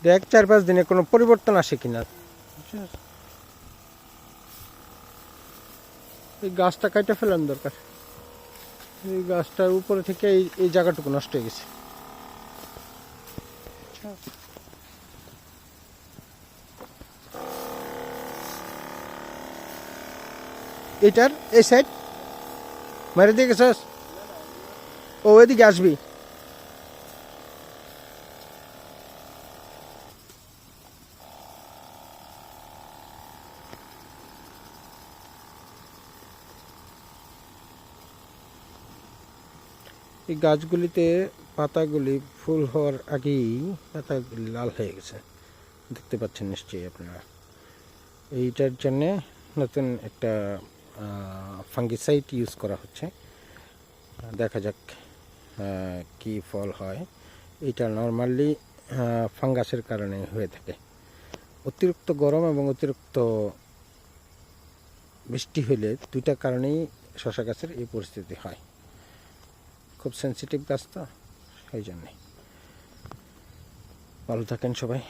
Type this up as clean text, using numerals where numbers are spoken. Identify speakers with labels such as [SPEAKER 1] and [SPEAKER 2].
[SPEAKER 1] দেখ 4-5 দিনে কোনো পরিবর্তন আসে কিনা। এই গাছটা কাটা ফেলানো দরকার। এই গাছটার উপরে থেকে এই জায়গাটুকু নষ্ট হয়ে গেছে। এটার এই সাইড মেরে দিয়ে গেছস? ও এদিকে আসবি। এই গাছগুলিতে পাতাগুলি ফুল হওয়ার আগেই পাতাগুলি লাল হয়ে গেছে, দেখতে পাচ্ছেন নিশ্চয়ই আপনারা। এইটার জন্যে নতুন একটা ফাঙ্গিসাইড ইউজ করা হচ্ছে। দেখা যাক কি ফল হয়। এটা নর্মালি ফাঙ্গাসের কারণে হয়ে থাকে। অতিরিক্ত গরম এবং অতিরিক্ত বৃষ্টি হলে দুইটা কারণেই শশা গাছের এই পরিস্থিতি হয়। খুব সেন্সিটিভ গাছ তো, সেই জন্যে। ভালো থাকেন সবাই।